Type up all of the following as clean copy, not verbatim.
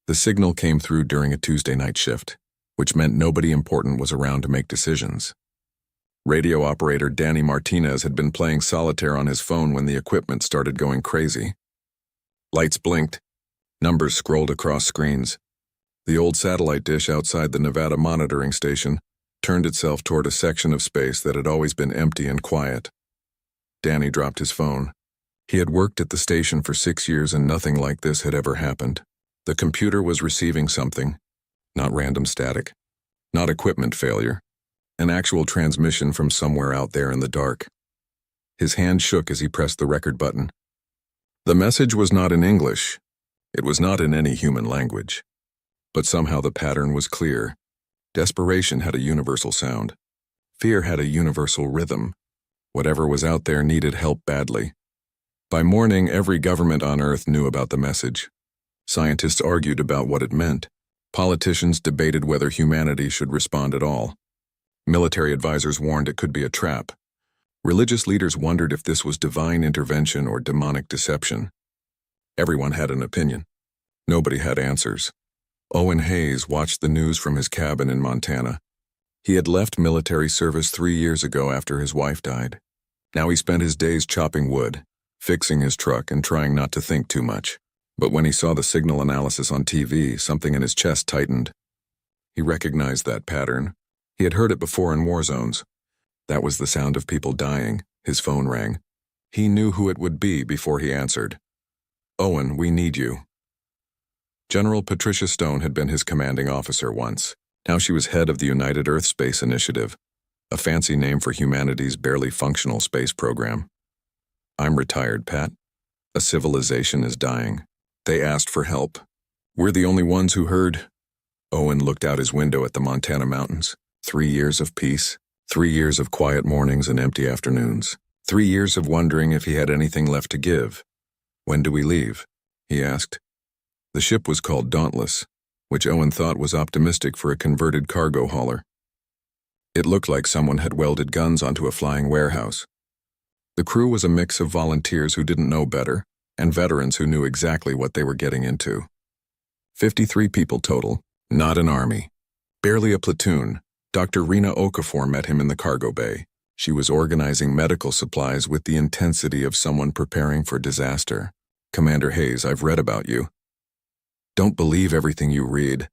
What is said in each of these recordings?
The signal came through during a Tuesday night shift, which meant nobody important was around to make decisions. Radio operator Danny Martinez had been playing solitaire on his phone when the equipment started going crazy. Lights blinked. Numbers scrolled across screens. The old satellite dish outside the Nevada monitoring station turned itself toward a section of space that had always been empty and quiet. Danny dropped his phone. He had worked at the station for 6 years and nothing like this had ever happened. The computer was receiving something, not random static, not equipment failure, an actual transmission from somewhere out there in the dark. His hand shook as he pressed the record button. The message was not in English. It was not in any human language. But somehow the pattern was clear. Desperation had a universal sound. Fear had a universal rhythm. Whatever was out there needed help badly. By morning, every government on Earth knew about the message. Scientists argued about what it meant. Politicians debated whether humanity should respond at all. Military advisors warned it could be a trap. Religious leaders wondered if this was divine intervention or demonic deception. Everyone had an opinion. Nobody had answers. Owen Hayes watched the news from his cabin in Montana. He had left military service 3 years ago after his wife died. Now he spent his days chopping wood, fixing his truck, and trying not to think too much. But when he saw the signal analysis on TV, something in his chest tightened. He recognized that pattern. He had heard it before in war zones. That was the sound of people dying. His phone rang. He knew who it would be before he answered. "Owen, we need you." General Patricia Stone had been his commanding officer once. Now she was head of the United Earth Space Initiative, a fancy name for humanity's barely functional space program. "I'm retired, Pat. A civilization is dying. They asked for help. We're the only ones who heard." Owen looked out his window at the Montana mountains. 3 years of peace, 3 years of quiet mornings and empty afternoons, 3 years of wondering if he had anything left to give. "When do we leave?" he asked. The ship was called Dauntless, which Owen thought was optimistic for a converted cargo hauler. It looked like someone had welded guns onto a flying warehouse. The crew was a mix of volunteers who didn't know better and veterans who knew exactly what they were getting into. 53 people total, not an army. Barely a platoon. Dr. Rena Okafor met him in the cargo bay. She was organizing medical supplies with the intensity of someone preparing for disaster. "Commander Hayes, I've read about you. Don't believe everything you read.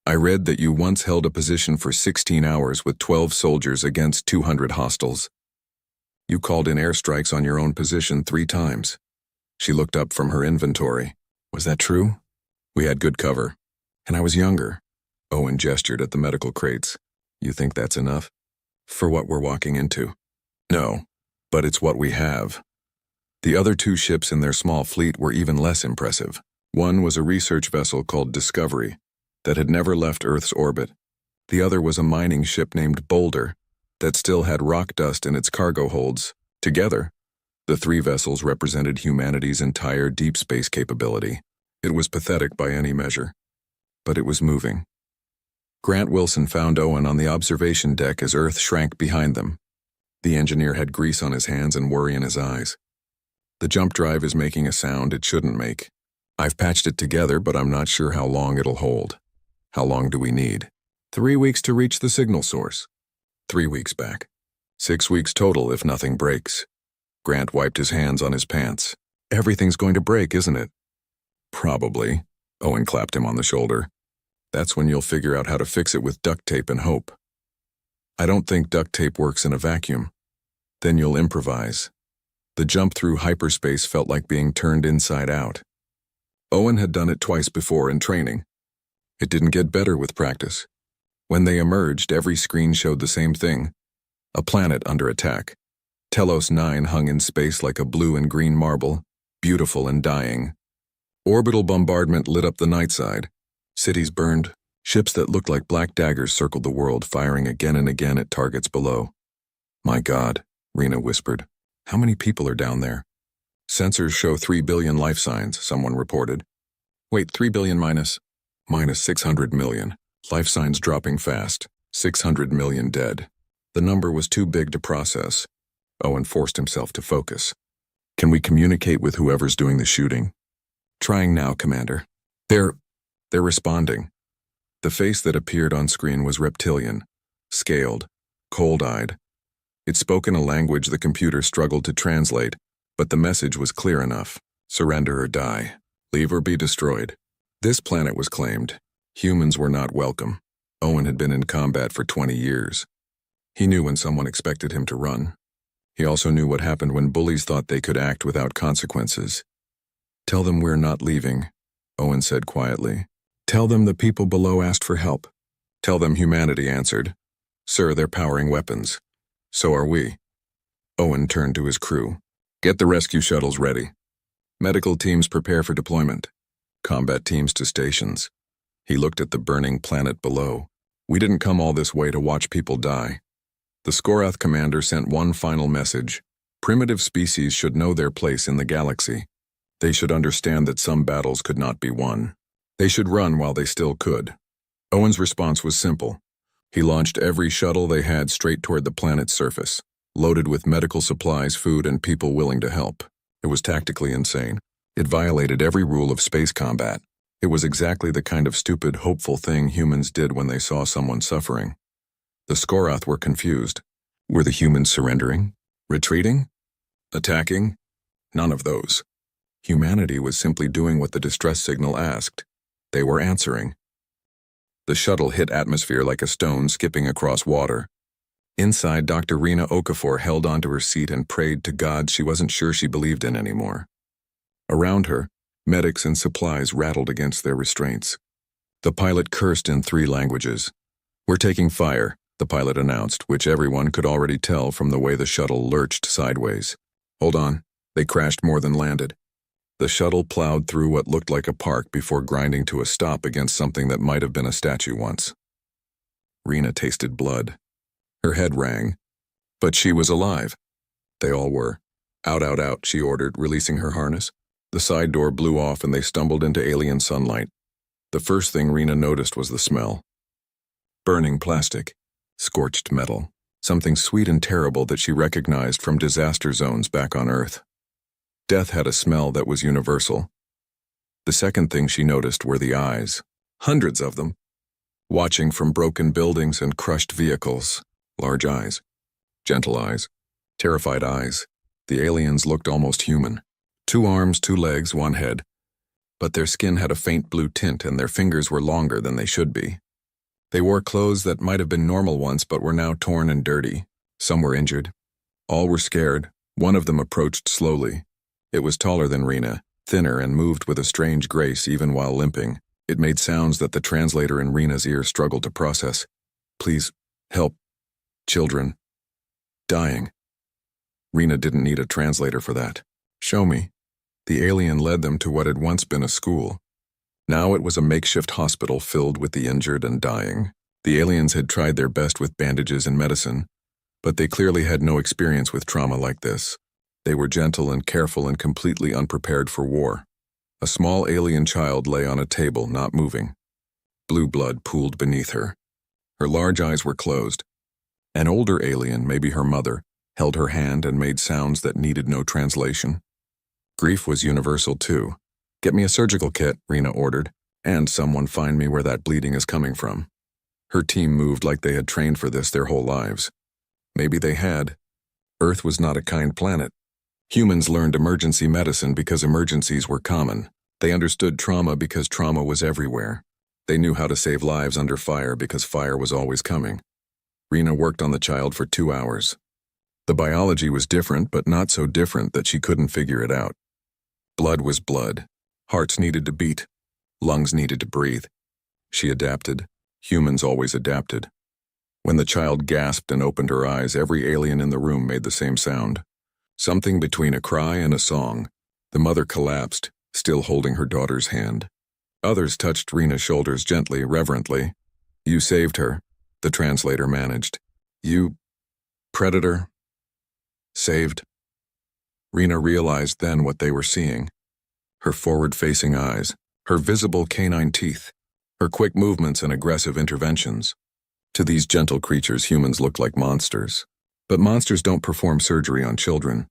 I read that you once held a position for 16 hours with 12 soldiers against 200 hostiles. You called in airstrikes on your own position 3 times. She looked up from her inventory. "Was that true?" "We had good cover. And I was younger." Owen gestured at the medical crates. "You think that's enough? For what we're walking into?" "No, but it's what we have." The other 2 ships in their small fleet were even less impressive. One was a research vessel called Discovery that had never left Earth's orbit. The other was a mining ship named Boulder that still had rock dust in its cargo holds. Together, the 3 vessels represented humanity's entire deep space capability. It was pathetic by any measure, but it was moving. Grant Wilson found Owen on the observation deck as Earth shrank behind them. The engineer had grease on his hands and worry in his eyes. "The jump drive is making a sound it shouldn't make. I've patched it together, but I'm not sure how long it'll hold." "How long do we need?" 3 weeks to reach the signal source." 3 weeks back. 6 weeks total if nothing breaks." Grant wiped his hands on his pants. "Everything's going to break, isn't it?" "Probably." Owen clapped him on the shoulder. "That's when you'll figure out how to fix it with duct tape and hope." "I don't think duct tape works in a vacuum." "Then you'll improvise." The jump through hyperspace felt like being turned inside out. Owen had done it twice before in training. It didn't get better with practice. When they emerged, every screen showed the same thing. A planet under attack. Telos 9 hung in space like a blue and green marble, beautiful and dying. Orbital bombardment lit up the night side. Cities burned. Ships that looked like black daggers circled the world, firing again and again at targets below. "My God," Rena whispered. "How many people are down there?" "Sensors show 3 billion life signs," someone reported. "Wait, 3 billion minus 600 million. Life signs dropping fast. 600 million dead." The number was too big to process. Owen forced himself to focus. "Can we communicate with whoever's doing the shooting?" "Trying now, Commander. They're They're responding. The face that appeared on screen was reptilian, scaled, cold-eyed. It spoke in a language the computer struggled to translate, but the message was clear enough. Surrender or die. Leave or be destroyed. This planet was claimed. Humans were not welcome. Owen had been in combat for 20 years. He knew when someone expected him to run. He also knew what happened when bullies thought they could act without consequences. Tell them we're not leaving, Owen said quietly. Tell them the people below asked for help. Tell them humanity answered. Sir, they're powering weapons. So are we. Owen turned to his crew. Get the rescue shuttles ready. Medical teams prepare for deployment. Combat teams to stations. He looked at the burning planet below. We didn't come all this way to watch people die. The Skorath commander sent one final message. Primitive species should know their place in the galaxy. They should understand that some battles could not be won. They should run while they still could. Owen's response was simple. He launched every shuttle they had straight toward the planet's surface, loaded with medical supplies, food, and people willing to help. It was tactically insane. It violated every rule of space combat. It was exactly the kind of stupid, hopeful thing humans did when they saw someone suffering. The Skorath were confused. Were the humans surrendering? Retreating? Attacking? None of those. Humanity was simply doing what the distress signal asked. They were answering. The shuttle hit atmosphere like a stone skipping across water. Inside, Dr. Rena Okafor held onto her seat and prayed to God she wasn't sure she believed in anymore. Around her, medics and supplies rattled against their restraints. The pilot cursed in 3 languages. We're taking fire, the pilot announced, which everyone could already tell from the way the shuttle lurched sideways. Hold on, they crashed more than landed. The shuttle plowed through what looked like a park before grinding to a stop against something that might have been a statue once. Rena tasted blood. Her head rang. But she was alive. They all were. Out, out, out, she ordered, releasing her harness. The side door blew off and they stumbled into alien sunlight. The first thing Rena noticed was the smell. Burning plastic. Scorched metal. Something sweet and terrible that she recognized from disaster zones back on Earth. Death had a smell that was universal. The second thing she noticed were the eyes. Hundreds of them. Watching from broken buildings and crushed vehicles. Large eyes. Gentle eyes. Terrified eyes. The aliens looked almost human. 2 arms, 2 legs, 1 head. But their skin had a faint blue tint and their fingers were longer than they should be. They wore clothes that might have been normal once but were now torn and dirty. Some were injured. All were scared. One of them approached slowly. It was taller than Rena, thinner and moved with a strange grace even while limping. It made sounds that the translator in Rena's ear struggled to process. Please, help. Children. Dying. Rena didn't need a translator for that. Show me. The alien led them to what had once been a school. Now it was a makeshift hospital filled with the injured and dying. The aliens had tried their best with bandages and medicine, but they clearly had no experience with trauma like this. They were gentle and careful and completely unprepared for war. A small alien child lay on a table, not moving. Blue blood pooled beneath her. Her large eyes were closed. An older alien, maybe her mother, held her hand and made sounds that needed no translation. Grief was universal too. Get me a surgical kit, Rena ordered, and someone find me where that bleeding is coming from. Her team moved like they had trained for this their whole lives. Maybe they had. Earth was not a kind planet. Humans learned emergency medicine because emergencies were common. They understood trauma because trauma was everywhere. They knew how to save lives under fire because fire was always coming. Rena worked on the child for 2 hours. The biology was different, but not so different that she couldn't figure it out. Blood was blood. Hearts needed to beat. Lungs needed to breathe. She adapted. Humans always adapted. When the child gasped and opened her eyes, every alien in the room made the same sound. Something between a cry and a song. The mother collapsed, still holding her daughter's hand. Others touched Rena's shoulders gently, reverently. You saved her, the translator managed. You, predator, saved. Rena realized then what they were seeing. Her forward-facing eyes, her visible canine teeth, her quick movements and aggressive interventions. To these gentle creatures, humans looked like monsters. But monsters don't perform surgery on children.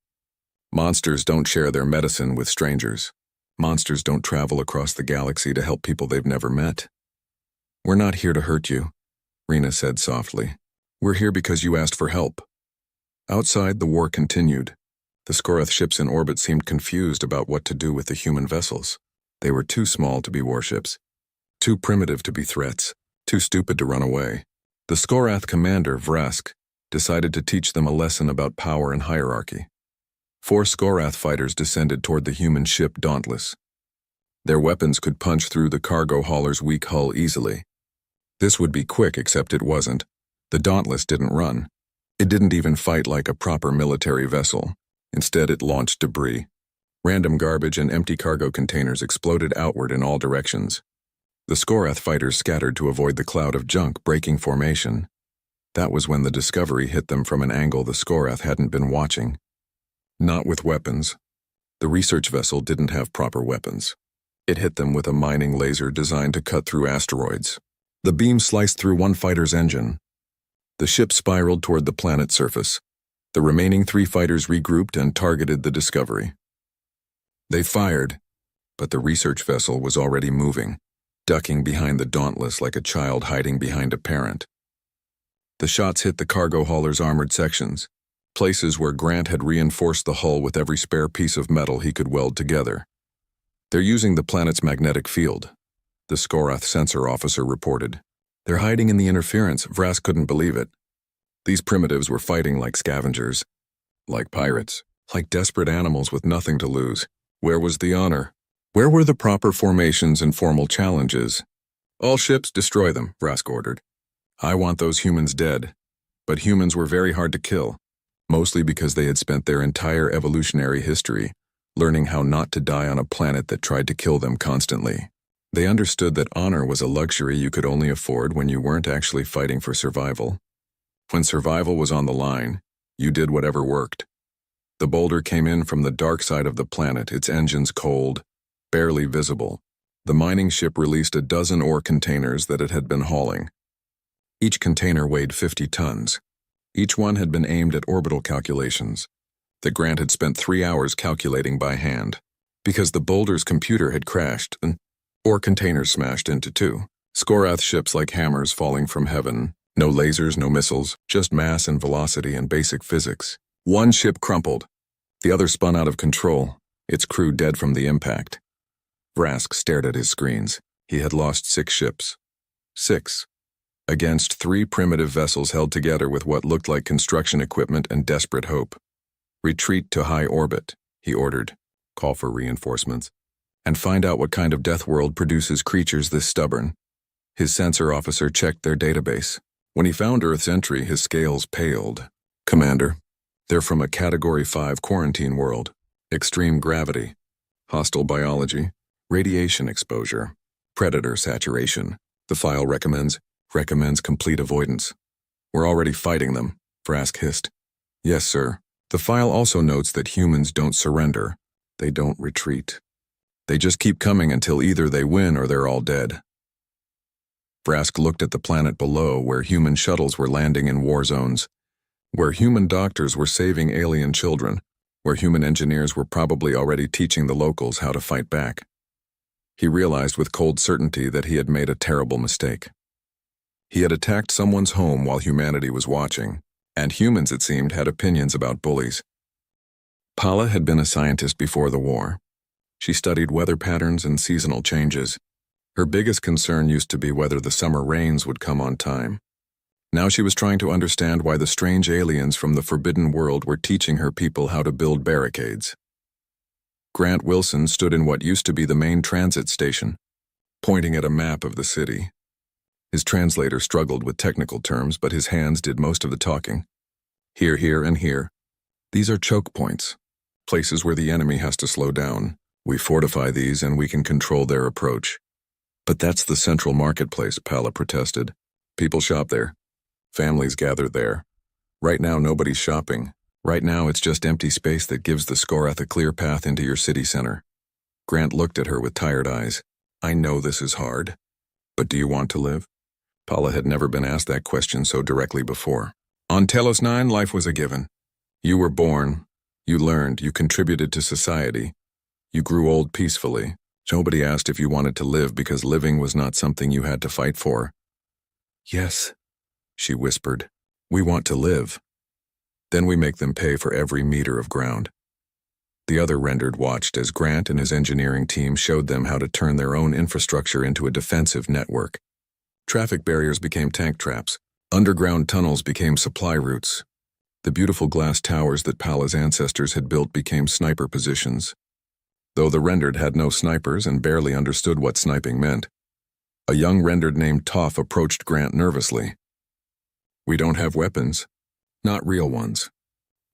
Monsters don't share their medicine with strangers. Monsters don't travel across the galaxy to help people they've never met. We're not here to hurt you, Rena said softly. We're here because you asked for help. Outside, the war continued. The Skorath ships in orbit seemed confused about what to do with the human vessels. They were too small to be warships, too primitive to be threats, too stupid to run away. The Skorath commander, Vrask, decided to teach them a lesson about power and hierarchy. 4 Skorath fighters descended toward the human ship Dauntless. Their weapons could punch through the cargo hauler's weak hull easily. This would be quick, except it wasn't. The Dauntless didn't run. It didn't even fight like a proper military vessel. Instead, it launched debris. Random garbage and empty cargo containers exploded outward in all directions. The Skorath fighters scattered to avoid the cloud of junk breaking formation. That was when the Discovery hit them from an angle the Skorath hadn't been watching. Not with weapons. The research vessel didn't have proper weapons. It hit them with a mining laser designed to cut through asteroids. The beam sliced through one fighter's engine. The ship spiraled toward the planet's surface. The remaining 3 fighters regrouped and targeted the Discovery. They fired, but the research vessel was already moving, ducking behind the Dauntless like a child hiding behind a parent. The shots hit the cargo hauler's armored sections, places where Grant had reinforced the hull with every spare piece of metal he could weld together. They're using the planet's magnetic field, the Skorath sensor officer reported. They're hiding in the interference. Vrask couldn't believe it. These primitives were fighting like scavengers, like pirates, like desperate animals with nothing to lose. Where was the honor? Where were the proper formations and formal challenges? All ships, destroy them, Vrask ordered. I want those humans dead. But humans were very hard to kill, mostly because they had spent their entire evolutionary history learning how not to die on a planet that tried to kill them constantly. They understood that honor was a luxury you could only afford when you weren't actually fighting for survival. When survival was on the line, you did whatever worked. The boulder came in from the dark side of the planet, its engines cold, barely visible. The mining ship released a dozen ore containers that it had been hauling. Each container weighed 50 tons. Each one had been aimed at orbital calculations that Grant had spent 3 hours calculating by hand. Because the boulder's computer had crashed, and ore containers smashed into 2. Skorath ships like hammers falling from heaven. No lasers, no missiles, just mass and velocity and basic physics. One ship crumpled. The other spun out of control, its crew dead from the impact. Vrask stared at his screens. He had lost 6 ships. 6. Against 3 primitive vessels held together with what looked like construction equipment and desperate hope. Retreat to high orbit, he ordered. Call for reinforcements. And find out what kind of death world produces creatures this stubborn. His sensor officer checked their database. When he found Earth's entry, his scales paled. Commander, they're from a Category 5 quarantine world. Extreme gravity, hostile biology, radiation exposure, predator saturation. The file recommends complete avoidance. We're already fighting them, Vrask hissed. Yes, sir. The file also notes that humans don't surrender. They don't retreat. They just keep coming until either they win or they're all dead. Vrask looked at the planet below where human shuttles were landing in war zones, where human doctors were saving alien children, where human engineers were probably already teaching the locals how to fight back. He realized with cold certainty that he had made a terrible mistake. He had attacked someone's home while humanity was watching, and humans, it seemed, had opinions about bullies. Paula had been a scientist before the war. She studied weather patterns and seasonal changes. Her biggest concern used to be whether the summer rains would come on time. Now she was trying to understand why the strange aliens from the forbidden world were teaching her people how to build barricades. Grant Wilson stood in what used to be the main transit station, pointing at a map of the city. His translator struggled with technical terms, but his hands did most of the talking. Here, here, and here. These are choke points, places where the enemy has to slow down. We fortify these and we can control their approach. But that's the central marketplace, Paula protested. People shop there. Families gather there. Right now, nobody's shopping. Right now, it's just empty space that gives the Skorath a clear path into your city center. Grant looked at her with tired eyes. I know this is hard, but do you want to live? Paula had never been asked that question so directly before. On Telos 9, life was a given. You were born, you learned, you contributed to society. You grew old peacefully. Nobody asked if you wanted to live because living was not something you had to fight for. Yes, she whispered. We want to live. Then we make them pay for every meter of ground. The other rendered watched as Grant and his engineering team showed them how to turn their own infrastructure into a defensive network. Traffic barriers became tank traps. Underground tunnels became supply routes. The beautiful glass towers that Pala's ancestors had built became sniper positions. Though the rendered had no snipers and barely understood what sniping meant, a young rendered named Toph approached Grant nervously. We don't have weapons. Not real ones.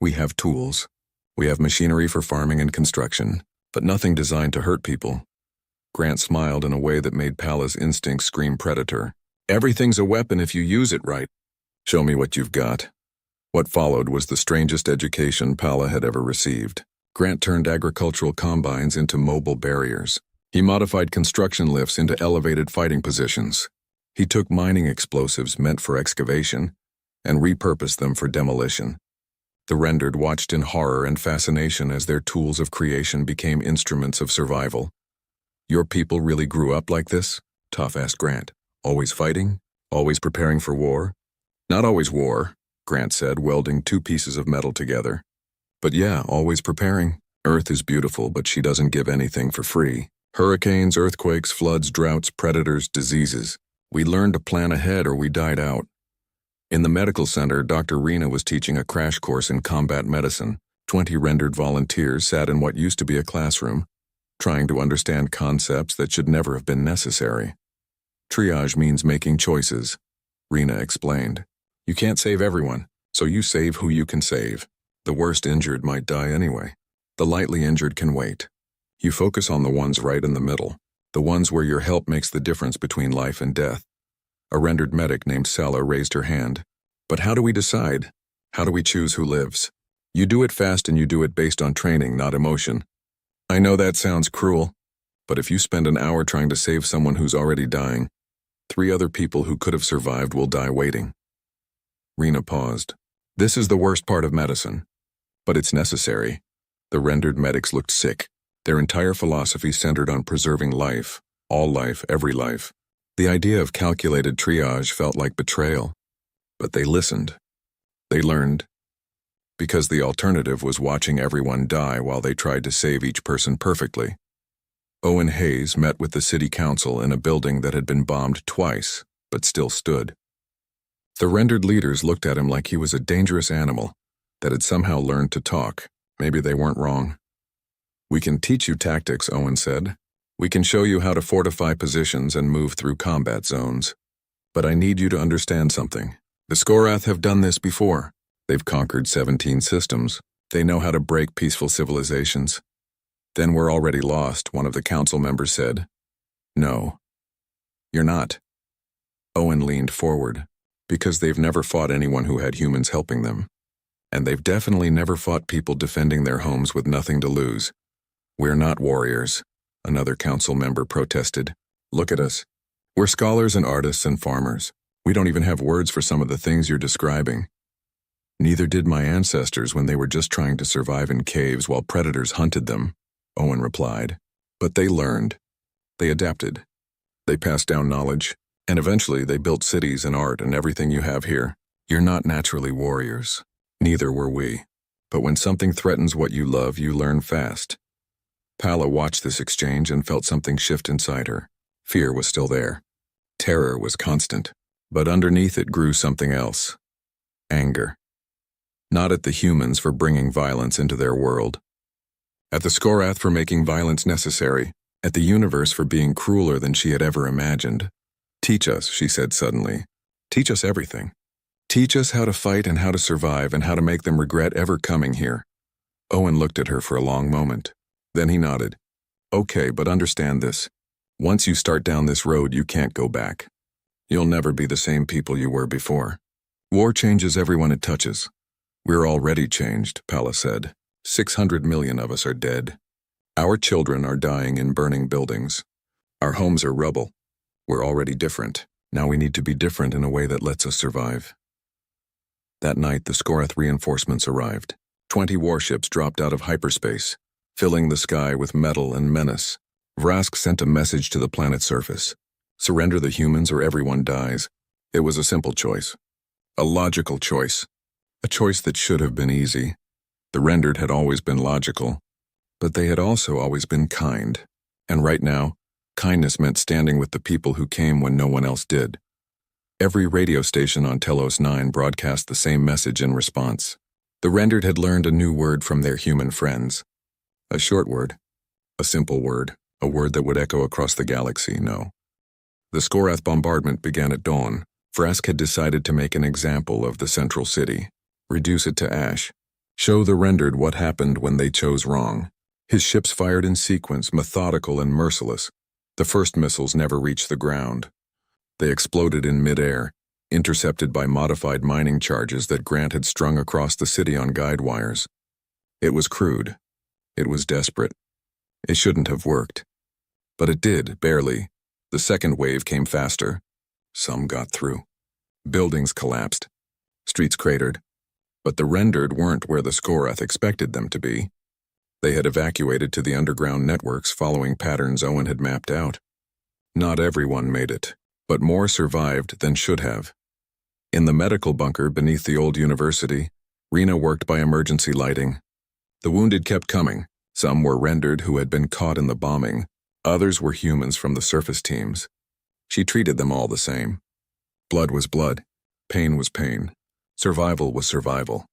We have tools. We have machinery for farming and construction, but nothing designed to hurt people. Grant smiled in a way that made Pala's instincts scream predator. Everything's a weapon if you use it right. Show me what you've got. What followed was the strangest education Pala had ever received. Grant turned agricultural combines into mobile barriers. He modified construction lifts into elevated fighting positions. He took mining explosives meant for excavation and repurposed them for demolition. The rendered watched in horror and fascination as their tools of creation became instruments of survival. Your people really grew up like this? Toph asked Grant. Always fighting? Always preparing for war? Not always war, Grant said, welding two pieces of metal together. But yeah, always preparing. Earth is beautiful, but she doesn't give anything for free. Hurricanes, earthquakes, floods, droughts, predators, diseases. We learned to plan ahead or we died out. In the medical center, Dr. Rena was teaching a crash course in combat medicine. 20 rendered volunteers sat in what used to be a classroom, trying to understand concepts that should never have been necessary. Triage means making choices, Rena explained. You can't save everyone, so you save who you can save. The worst injured might die anyway. The lightly injured can wait. You focus on the ones right in the middle, the ones where your help makes the difference between life and death. A rendered medic named Sala raised her hand. But how do we decide? How do we choose who lives? You do it fast and you do it based on training, not emotion. I know that sounds cruel, but if you spend an hour trying to save someone who's already dying, 3 other people who could have survived will die waiting. Rena paused. This is the worst part of medicine. But it's necessary. The rendered medics looked sick. Their entire philosophy centered on preserving life, all life, every life. The idea of calculated triage felt like betrayal. But they listened. They learned. Because the alternative was watching everyone die while they tried to save each person perfectly. Owen Hayes met with the city council in a building that had been bombed twice, but still stood. The rendered leaders looked at him like he was a dangerous animal that had somehow learned to talk. Maybe they weren't wrong. We can teach you tactics, Owen said. We can show you how to fortify positions and move through combat zones. But I need you to understand something. The Skorath have done this before. They've conquered 17 systems. They know how to break peaceful civilizations. Then we're already lost, one of the council members said. No. You're not. Owen leaned forward. Because they've never fought anyone who had humans helping them. And they've definitely never fought people defending their homes with nothing to lose. We're not warriors, another council member protested. Look at us. We're scholars and artists and farmers. We don't even have words for some of the things you're describing. Neither did my ancestors when they were just trying to survive in caves while predators hunted them, Owen replied. But they learned. They adapted. They passed down knowledge. And eventually they built cities and art and everything you have here. You're not naturally warriors. Neither were we. But when something threatens what you love, you learn fast. Pala watched this exchange and felt something shift inside her. Fear was still there. Terror was constant. But underneath it grew something else. Anger. Not at the humans for bringing violence into their world. At the Skorath for making violence necessary. At the universe for being crueler than she had ever imagined. Teach us, she said suddenly. Teach us everything. Teach us how to fight and how to survive and how to make them regret ever coming here. Owen looked at her for a long moment. Then he nodded. Okay, but understand this. Once you start down this road, you can't go back. You'll never be the same people you were before. War changes everyone it touches. We're already changed, Pala said. 600 million of us are dead. Our children are dying in burning buildings. Our homes are rubble. We're already different. Now we need to be different in a way that lets us survive. That night, the Skorath reinforcements arrived. 20 warships dropped out of hyperspace. filling the sky with metal and menace. Vrask sent a message to the planet's surface. Surrender the humans or everyone dies. It was a simple choice. A logical choice. A choice that should have been easy. The rendered had always been logical, but they had also always been kind. And right now, kindness meant standing with the people who came when no one else did. Every radio station on Telos 9 broadcast the same message in response. The rendered had learned a new word from their human friends. A short word. A simple word. A word that would echo across the galaxy, no. The Skorath bombardment began at dawn. Vrask had decided to make an example of the central city. Reduce it to ash. Show the rendered what happened when they chose wrong. His ships fired in sequence, methodical and merciless. The first missiles never reached the ground. They exploded in midair, intercepted by modified mining charges that Grant had strung across the city on guide wires. It was crude. It was desperate. It shouldn't have worked. But it did, barely. The second wave came faster. Some got through. Buildings collapsed. Streets cratered. But the rendered weren't where the Skorath expected them to be. They had evacuated to the underground networks following patterns Owen had mapped out. Not everyone made it, but more survived than should have. In the medical bunker beneath the old university, Rena worked by emergency lighting. The wounded kept coming. Some were rendered who had been caught in the bombing. Others were humans from the surface teams. She treated them all the same. Blood was blood. Pain was pain. Survival was survival.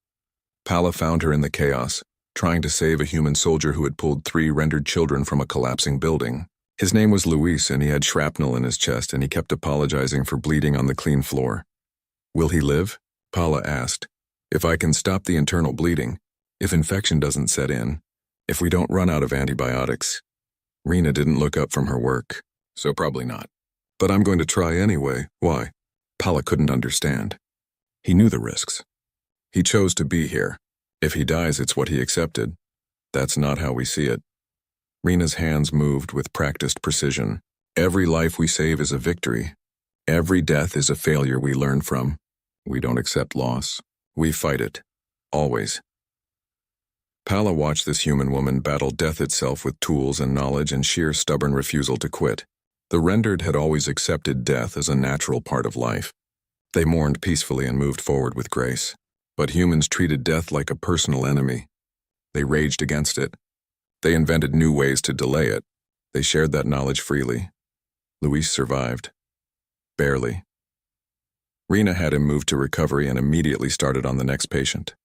Pala found her in the chaos, trying to save a human soldier who had pulled 3 rendered children from a collapsing building. His name was Luis, and he had shrapnel in his chest, and he kept apologizing for bleeding on the clean floor. Will he live? Pala asked. If I can stop the internal bleeding, if infection doesn't set in, if we don't run out of antibiotics. Rena didn't look up from her work, so probably not. But I'm going to try anyway. Why? Pala couldn't understand. He knew the risks. He chose to be here. If he dies, it's what he accepted. That's not how we see it. Rena's hands moved with practiced precision. Every life we save is a victory. Every death is a failure we learn from. We don't accept loss. We fight it. Always. Pala watched this human woman battle death itself with tools and knowledge and sheer stubborn refusal to quit. The rendered had always accepted death as a natural part of life. They mourned peacefully and moved forward with grace. But humans treated death like a personal enemy. They raged against it. They invented new ways to delay it. They shared that knowledge freely. Luis survived. Barely. Rena had him moved to recovery and immediately started on the next patient.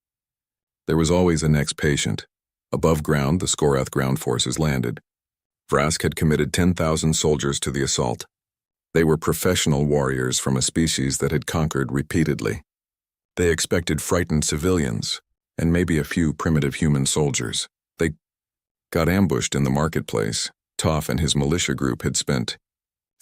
There was always a next patient. Above ground, the Skorath ground forces landed. Vrask had committed 10,000 soldiers to the assault. They were professional warriors from a species that had conquered repeatedly. They expected frightened civilians, and maybe a few primitive human soldiers. They got ambushed in the marketplace. Toph and his militia group had spent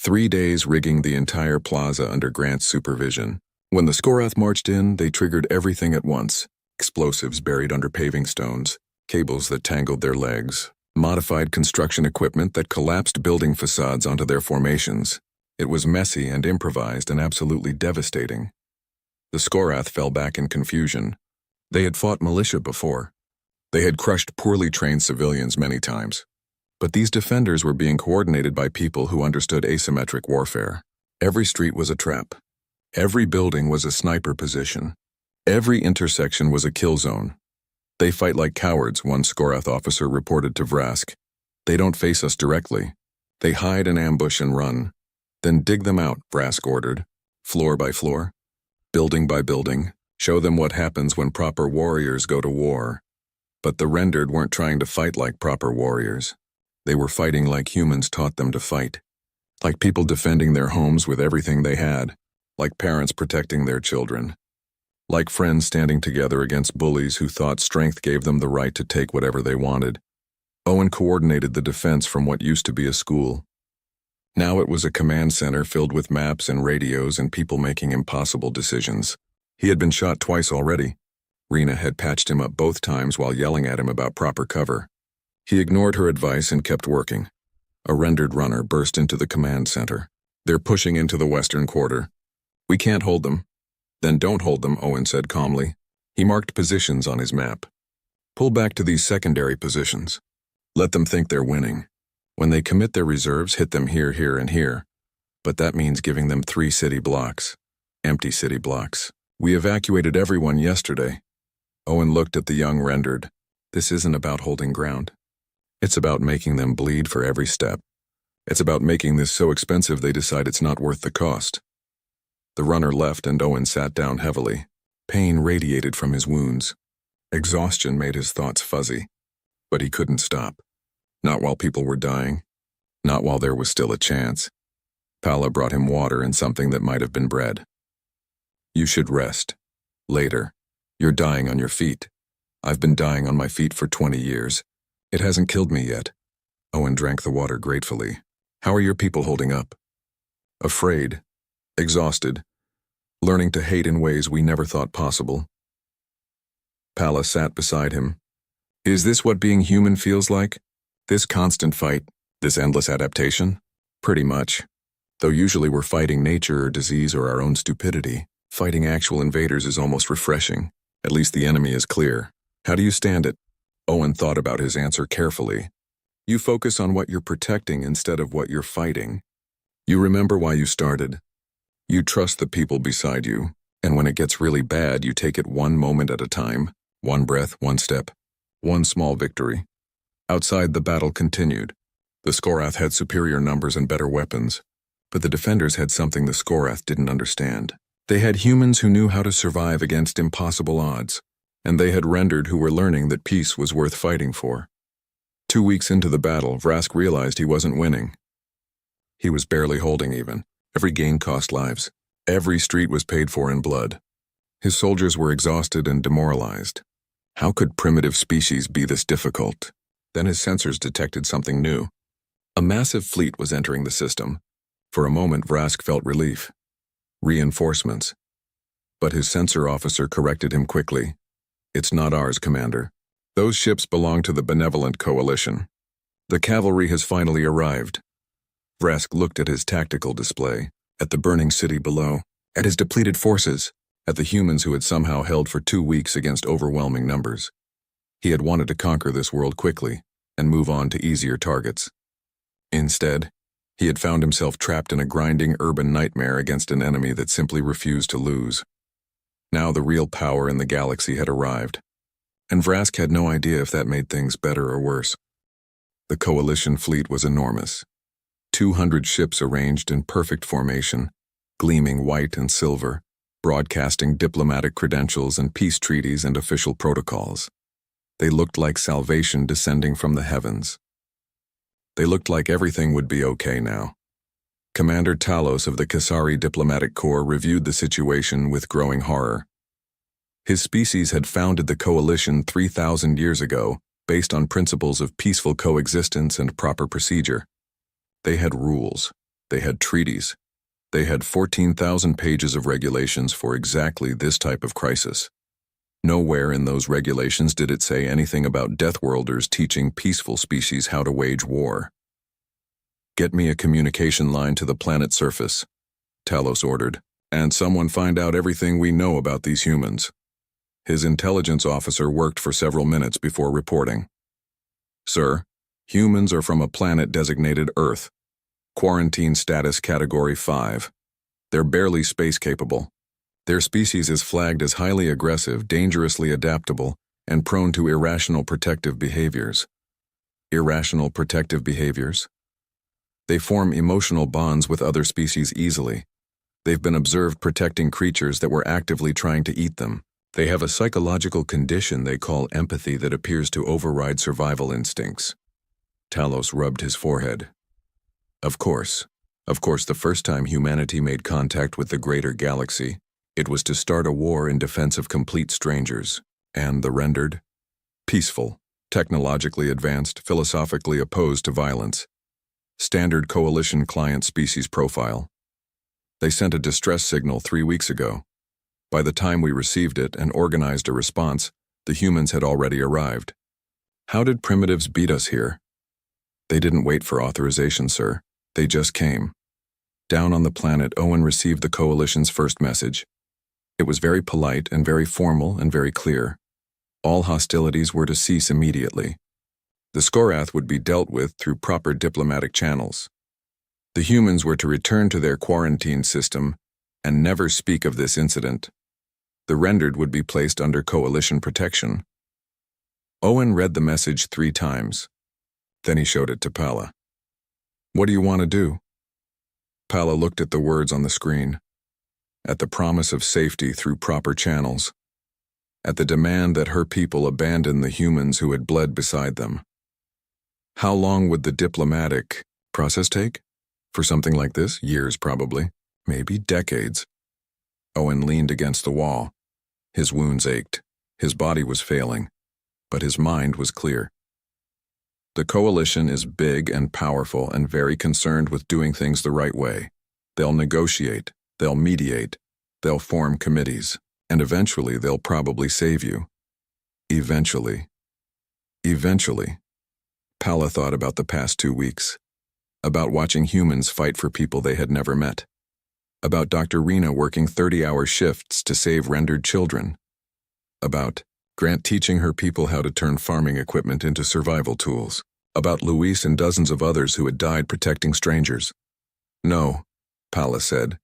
3 days rigging the entire plaza under Grant's supervision. When the Skorath marched in, they triggered everything at once. Explosives buried under paving stones, cables that tangled their legs, modified construction equipment that collapsed building facades onto their formations. It was messy and improvised and absolutely devastating. The Skorath fell back in confusion. They had fought militia before. They had crushed poorly trained civilians many times. But these defenders were being coordinated by people who understood asymmetric warfare. Every street was a trap. Every building was a sniper position. Every intersection was a kill zone. They fight like cowards, one Skorath officer reported to Vrask. They don't face us directly. They hide and ambush and run. Then dig them out, Vrask ordered. Floor by floor. Building by building. Show them what happens when proper warriors go to war. But the rendered weren't trying to fight like proper warriors. They were fighting like humans taught them to fight. Like people defending their homes with everything they had. Like parents protecting their children. Like friends standing together against bullies who thought strength gave them the right to take whatever they wanted. Owen coordinated the defense from what used to be a school. Now it was a command center filled with maps and radios and people making impossible decisions. He had been shot twice already. Rena had patched him up both times while yelling at him about proper cover. He ignored her advice and kept working. A rendered runner burst into the command center. They're pushing into the western quarter. We can't hold them. Then don't hold them, Owen said calmly. He marked positions on his map. Pull back to these secondary positions. Let them think they're winning. When they commit their reserves, hit them here, here, and here. But that means giving them 3 city blocks. Empty city blocks. We evacuated everyone yesterday. Owen looked at the young rendered. This isn't about holding ground. It's about making them bleed for every step. It's about making this so expensive they decide it's not worth the cost. The runner left and Owen sat down heavily. Pain radiated from his wounds. Exhaustion made his thoughts fuzzy. But he couldn't stop. Not while people were dying. Not while there was still a chance. Paula brought him water and something that might have been bread. You should rest. Later. You're dying on your feet. I've been dying on my feet for 20 years. It hasn't killed me yet. Owen drank the water gratefully. How are your people holding up? Afraid. Exhausted. Learning to hate in ways we never thought possible. Paula sat beside him. Is this what being human feels like? This constant fight? This endless adaptation? Pretty much. Though usually we're fighting nature or disease or our own stupidity, fighting actual invaders is almost refreshing. At least the enemy is clear. How do you stand it? Owen thought about his answer carefully. You focus on what you're protecting instead of what you're fighting. You remember why you started. You trust the people beside you, and when it gets really bad, you take it one moment at a time, one breath, one step, one small victory. Outside, the battle continued. The Skorath had superior numbers and better weapons, but the defenders had something the Skorath didn't understand. They had humans who knew how to survive against impossible odds, and they had rendered who were learning that peace was worth fighting for. 2 weeks into the battle, Vrask realized he wasn't winning. He was barely holding even. Every gain cost lives. Every street was paid for in blood. His soldiers were exhausted and demoralized. How could primitive species be this difficult? Then his sensors detected something new. A massive fleet was entering the system. For a moment, Vrask felt relief. Reinforcements. But his sensor officer corrected him quickly. It's not ours, Commander. Those ships belong to the Benevolent Coalition. The cavalry has finally arrived. Vrask looked at his tactical display, at the burning city below, at his depleted forces, at the humans who had somehow held for 2 weeks against overwhelming numbers. He had wanted to conquer this world quickly and move on to easier targets. Instead, he had found himself trapped in a grinding urban nightmare against an enemy that simply refused to lose. Now the real power in the galaxy had arrived, and Vrask had no idea if that made things better or worse. The Coalition fleet was enormous. 200 ships arranged in perfect formation, gleaming white and silver, broadcasting diplomatic credentials and peace treaties and official protocols. They looked like salvation descending from the heavens. They looked like everything would be okay now. Commander Talos of the Kasari Diplomatic Corps reviewed the situation with growing horror. His species had founded the Coalition 3,000 years ago, based on principles of peaceful coexistence and proper procedure. They had rules. They had treaties. They had 14,000 pages of regulations for exactly this type of crisis. Nowhere in those regulations did it say anything about Deathworlders teaching peaceful species how to wage war. Get me a communication line to the planet's surface, Talos ordered, and someone find out everything we know about these humans. His intelligence officer worked for several minutes before reporting. Sir, humans are from a planet designated Earth. Quarantine status Category 5. They're barely space capable. Their species is flagged as highly aggressive, dangerously adaptable, and prone to irrational protective behaviors. Irrational protective behaviors? They form emotional bonds with other species easily. They've been observed protecting creatures that were actively trying to eat them. They have a psychological condition they call empathy that appears to override survival instincts. Talos rubbed his forehead. Of course, the first time humanity made contact with the greater galaxy, it was to start a war in defense of complete strangers, and the rendered? Peaceful, technologically advanced, philosophically opposed to violence. Standard Coalition client species profile. They sent a distress signal 3 weeks ago. By the time we received it and organized a response, the humans had already arrived. How did primitives beat us here? They didn't wait for authorization, sir. They just came. Down on the planet, Owen received the Coalition's first message. It was very polite and very formal and very clear. All hostilities were to cease immediately. The Skorath would be dealt with through proper diplomatic channels. The humans were to return to their quarantine system and never speak of this incident. The rendered would be placed under coalition protection. Owen read the message 3 times. Then he showed it to Pala. "What do you want to do?" Pala looked at the words on the screen, at the promise of safety through proper channels, at the demand that her people abandon the humans who had bled beside them. How long would the diplomatic process take? For something like this, years probably, maybe decades. Owen leaned against the wall. His wounds ached. His body was failing, but his mind was clear. The coalition is big and powerful and very concerned with doing things the right way. They'll negotiate, they'll mediate, they'll form committees, and eventually they'll probably save you. Eventually. Pala thought about the past 2 weeks, about watching humans fight for people they had never met, about Dr. Rena working 30-hour shifts to save rendered children, about Grant teaching her people how to turn farming equipment into survival tools, about Luis and dozens of others who had died protecting strangers. "No," Pala said.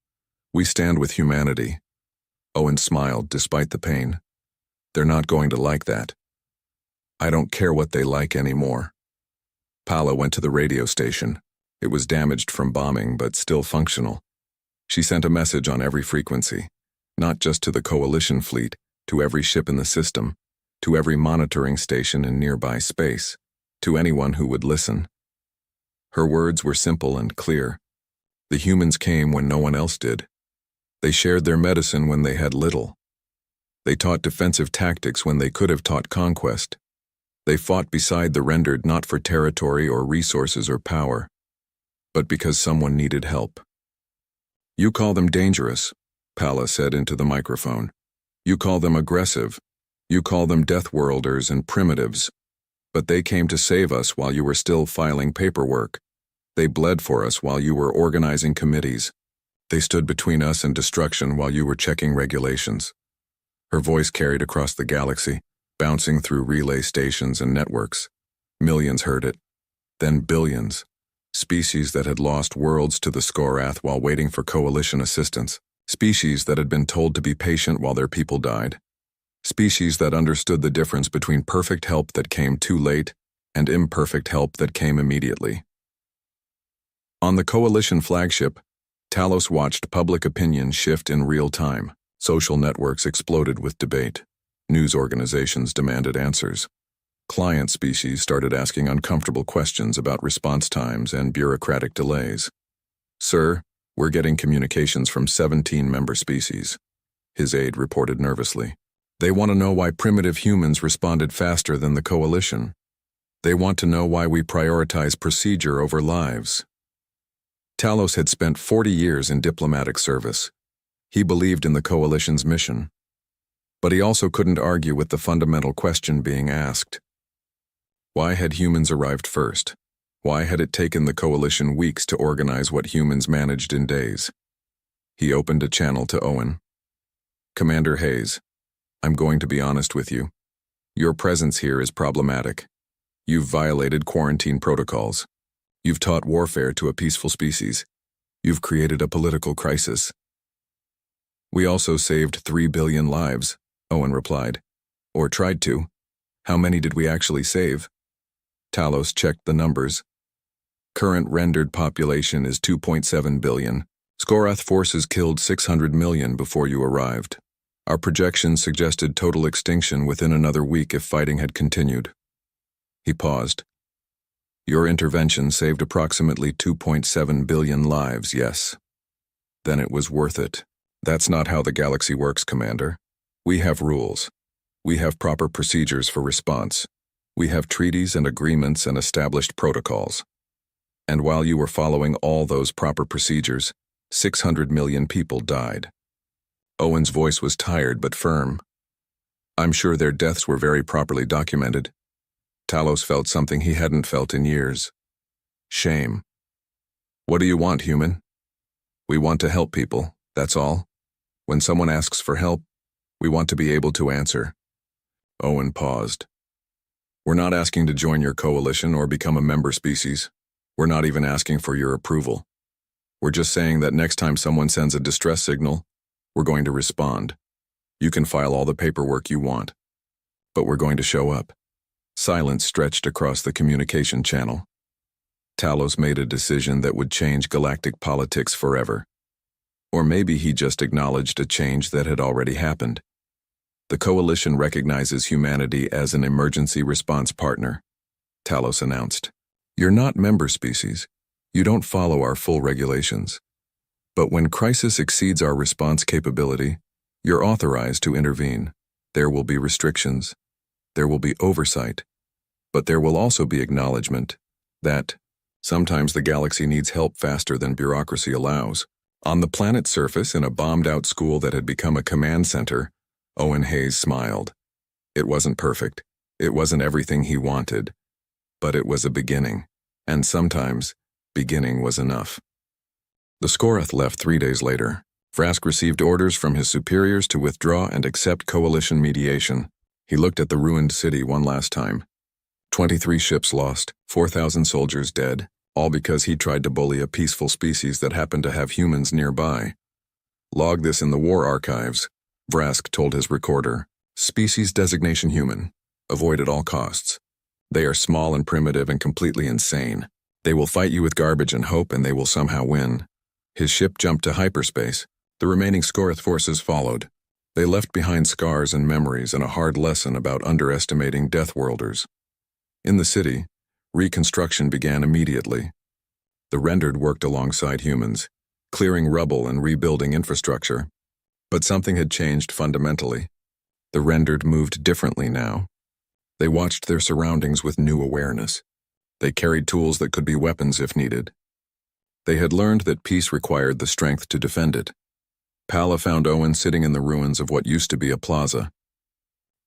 "We stand with humanity." Owen smiled despite the pain. "They're not going to like that." "I don't care what they like anymore." Pala went to the radio station. It was damaged from bombing, but still functional. She sent a message on every frequency, not just to the coalition fleet, to every ship in the system, to every monitoring station in nearby space, to anyone who would listen. Her words were simple and clear. The humans came when no one else did. They shared their medicine when they had little. They taught defensive tactics when they could have taught conquest. They fought beside the rendered not for territory or resources or power, but because someone needed help. "You call them dangerous," Pala said into the microphone. "You call them aggressive. You call them death worlders and primitives. But they came to save us while you were still filing paperwork. They bled for us while you were organizing committees. They stood between us and destruction while you were checking regulations." Her voice carried across the galaxy, bouncing through relay stations and networks. Millions heard it, then billions. Species that had lost worlds to the Skorath while waiting for coalition assistance. Species that had been told to be patient while their people died. Species that understood the difference between perfect help that came too late and imperfect help that came immediately. On the coalition flagship, Talos watched public opinion shift in real time. Social networks exploded with debate. News organizations demanded answers. Client species started asking uncomfortable questions about response times and bureaucratic delays. "Sir, we're getting communications from 17 member species," his aide reported nervously. "They want to know why primitive humans responded faster than the coalition. They want to know why we prioritize procedure over lives." Talos had spent 40 years in diplomatic service. He believed in the coalition's mission. But he also couldn't argue with the fundamental question being asked. Why had humans arrived first? Why had it taken the coalition weeks to organize what humans managed in days? He opened a channel to Owen. "Commander Hayes, I'm going to be honest with you. Your presence here is problematic. You've violated quarantine protocols. You've taught warfare to a peaceful species. You've created a political crisis." "We also saved 3 billion lives," Owen replied. "Or tried to. How many did we actually save?" Talos checked the numbers. Current rendered population is 2.7 billion. Skorath forces killed 600 million before you arrived. Our projections suggested total extinction within another week if fighting had continued. He paused. "Your intervention saved approximately 2.7 billion lives, yes. Then it was worth it. That's not how the galaxy works, Commander. We have rules. We have proper procedures for response. We have treaties and agreements and established protocols. And while you were following all those proper procedures, 600 million people died." Owen's voice was tired but firm. "I'm sure their deaths were very properly documented." Talos felt something he hadn't felt in years. Shame. "What do you want, human?" "We want to help people, that's all. When someone asks for help, we want to be able to answer." Owen paused. We're not asking to join your coalition or become a member species. We're not even asking for your approval. We're just saying that next time someone sends a distress signal, we're going to respond. You can file all the paperwork you want, but we're going to show up." Silence stretched across the communication channel. Talos made a decision that would change galactic politics forever. Or maybe he just acknowledged a change that had already happened. The Coalition recognizes humanity as an emergency response partner, Talos announced. "You're not member species. You don't follow our full regulations. But when crisis exceeds our response capability, you're authorized to intervene. There will be restrictions. There will be oversight. But there will also be acknowledgement that sometimes the galaxy needs help faster than bureaucracy allows." On the planet's surface, in a bombed-out school that had become a command center, Owen Hayes smiled. It wasn't perfect. It wasn't everything he wanted. But it was a beginning. And sometimes, beginning was enough. The Scorath left 3 days later. Vrask received orders from his superiors to withdraw and accept Coalition mediation. He looked at the ruined city one last time. 23 ships lost, 4,000 soldiers dead, all because he tried to bully a peaceful species that happened to have humans nearby. "Log this in the war archives," Vrask told his recorder. "Species designation human. Avoid at all costs. They are small and primitive and completely insane. They will fight you with garbage and hope, and they will somehow win." His ship jumped to hyperspace. The remaining Scorath forces followed. They left behind scars and memories and a hard lesson about underestimating Deathworlders. In the city, reconstruction began immediately. The rendered worked alongside humans, clearing rubble and rebuilding infrastructure. But something had changed fundamentally. The rendered moved differently now. They watched their surroundings with new awareness. They carried tools that could be weapons if needed. They had learned that peace required the strength to defend it. Pala found Owen sitting in the ruins of what used to be a plaza.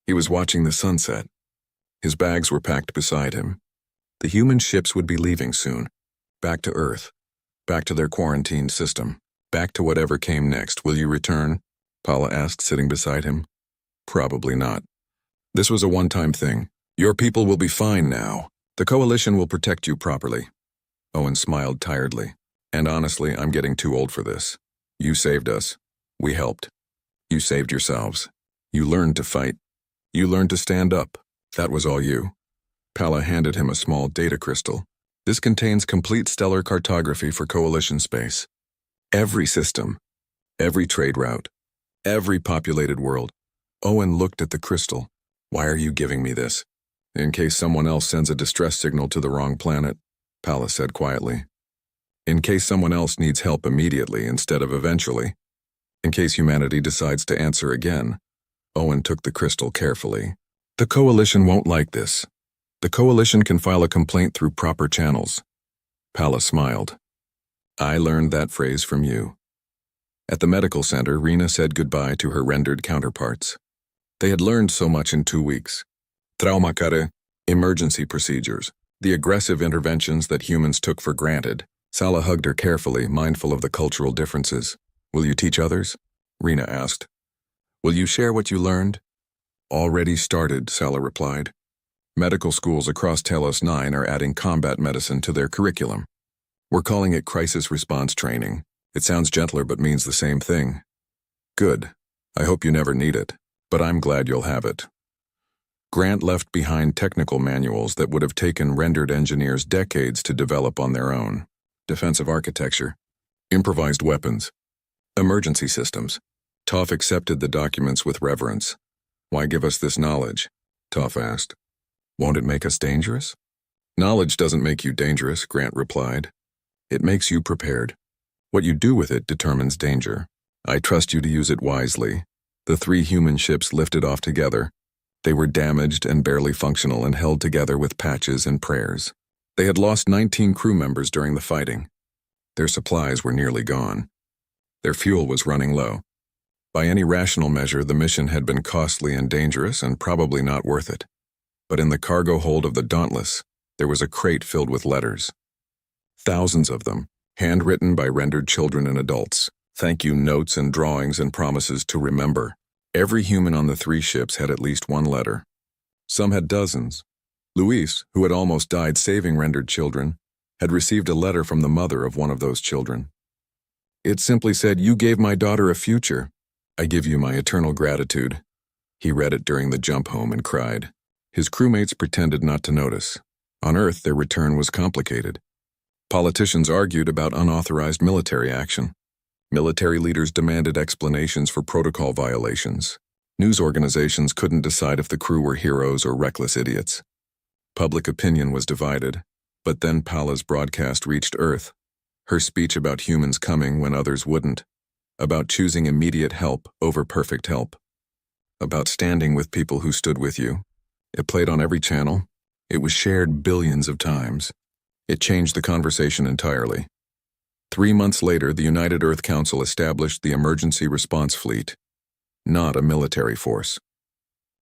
He was watching the sunset. His bags were packed beside him. The human ships would be leaving soon. Back to Earth. Back to their quarantined system. Back to whatever came next. "Will you return?" Pala asked, sitting beside him. "Probably not. This was a one-time thing. Your people will be fine now. The Coalition will protect you properly." Owen smiled tiredly. "And honestly, I'm getting too old for this. You saved us. We helped. You saved yourselves. You learned to fight. You learned to stand up. That was all you." Pala handed him a small data crystal. "This contains complete stellar cartography for Coalition space. Every system. Every trade route. Every populated world." Owen looked at the crystal. "Why are you giving me this?" "In case someone else sends a distress signal to the wrong planet," Pala said quietly. "In case someone else needs help immediately instead of eventually. In case humanity decides to answer again." Owen took the crystal carefully. "The Coalition won't like this. The Coalition can file a complaint through proper channels." Pala smiled. "I learned that phrase from you." At the medical center, Rena said goodbye to her rendered counterparts. They had learned so much in 2 weeks. Traumakare, emergency procedures, the aggressive interventions that humans took for granted. Sala hugged her carefully, mindful of the cultural differences. "Will you teach others?" Rena asked. "Will you share what you learned?" "Already started," Sala replied. "Medical schools across Telos 9 are adding combat medicine to their curriculum. We're calling it crisis response training. It sounds gentler but means the same thing." "Good. I hope you never need it, but I'm glad you'll have it." Grant left behind technical manuals that would have taken rendered engineers decades to develop on their own. Defensive architecture, improvised weapons, emergency systems. Toph accepted the documents with reverence. "Why give us this knowledge?" Toph asked. "Won't it make us dangerous?" "Knowledge doesn't make you dangerous," Grant replied. "It makes you prepared. What you do with it determines danger. I trust you to use it wisely." The 3 human ships lifted off together. They were damaged and barely functional and held together with patches and prayers. They had lost 19 crew members during the fighting. Their supplies were nearly gone. Their fuel was running low. By any rational measure, the mission had been costly and dangerous and probably not worth it. But in the cargo hold of the Dauntless, there was a crate filled with letters. Thousands of them, handwritten by rendered children and adults. Thank you notes and drawings and promises to remember. Every human on the 3 ships had at least one letter. Some had dozens. Luis, who had almost died saving rendered children, had received a letter from the mother of one of those children. It simply said, "You gave my daughter a future. I give you my eternal gratitude." He read it during the jump home and cried. His crewmates pretended not to notice. On Earth, their return was complicated. Politicians argued about unauthorized military action. Military leaders demanded explanations for protocol violations. News organizations couldn't decide if the crew were heroes or reckless idiots. Public opinion was divided, but then Paula's broadcast reached Earth. Her speech about humans coming when others wouldn't, about choosing immediate help over perfect help, about standing with people who stood with you. It played on every channel. It was shared billions of times. It changed the conversation entirely. 3 months later, the United Earth Council established the Emergency Response Fleet. Not a military force.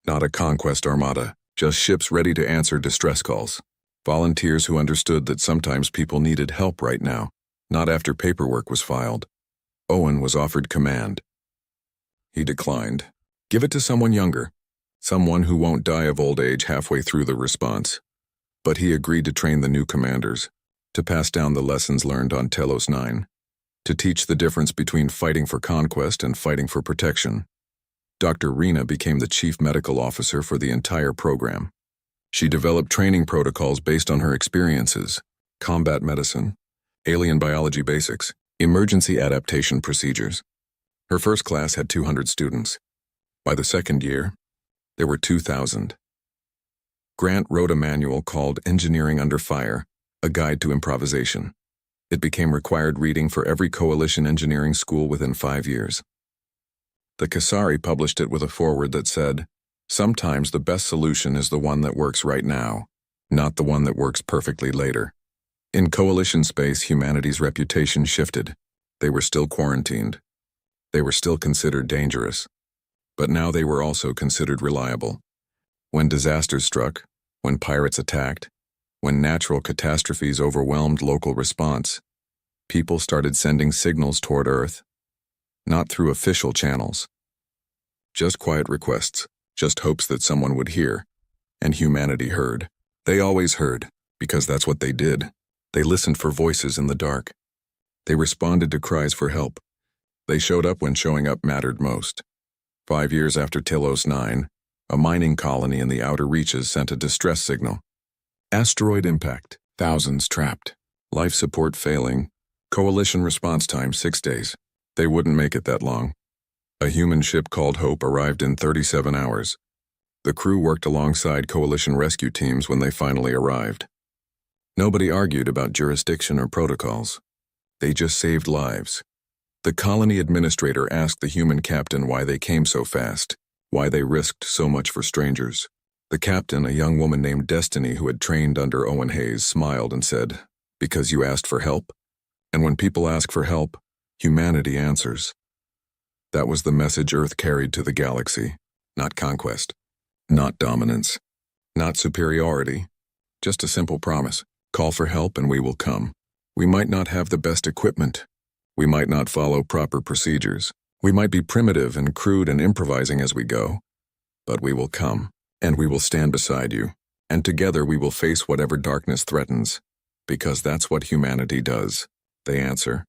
Not a conquest armada. Just ships ready to answer distress calls. Volunteers who understood that sometimes people needed help right now, not after paperwork was filed. Owen was offered command. He declined. Give it to someone younger. Someone who won't die of old age halfway through the response. But he agreed to train the new commanders, to pass down the lessons learned on Telos 9, to teach the difference between fighting for conquest and fighting for protection. Dr. Rena became the chief medical officer for the entire program. She developed training protocols based on her experiences: combat medicine, alien biology basics, emergency adaptation procedures. Her first class had 200 students. By the second year, there were 2,000. Grant wrote a manual called Engineering Under Fire, a guide to improvisation. It became required reading for every coalition engineering school within 5 years. The Kasari published it with a foreword that said, "Sometimes the best solution is the one that works right now, not the one that works perfectly later." In coalition space, humanity's reputation shifted. They were still quarantined. They were still considered dangerous. But now they were also considered reliable. When disasters struck, when pirates attacked, when natural catastrophes overwhelmed local response, people started sending signals toward Earth, not through official channels. Just quiet requests, just hopes that someone would hear. And humanity heard. They always heard, because that's what they did. They listened for voices in the dark. They responded to cries for help. They showed up when showing up mattered most. 5 years after Telos 9, a mining colony in the outer reaches sent a distress signal. Asteroid impact, thousands trapped. Life support failing. Coalition response time 6 days. They wouldn't make it that long. A human ship called Hope arrived in 37 hours. The crew worked alongside coalition rescue teams when they finally arrived. Nobody argued about jurisdiction or protocols. They just saved lives. The colony administrator asked the human captain why they came so fast, why they risked so much for strangers. The captain, a young woman named Destiny who had trained under Owen Hayes, smiled and said, "Because you asked for help? And when people ask for help, humanity answers." That was the message Earth carried to the galaxy. Not conquest, not dominance, not superiority, just a simple promise. Call for help and we will come. We might not have the best equipment. We might not follow proper procedures. We might be primitive and crude and improvising as we go. But we will come, and we will stand beside you, and together we will face whatever darkness threatens, because that's what humanity does. They answer.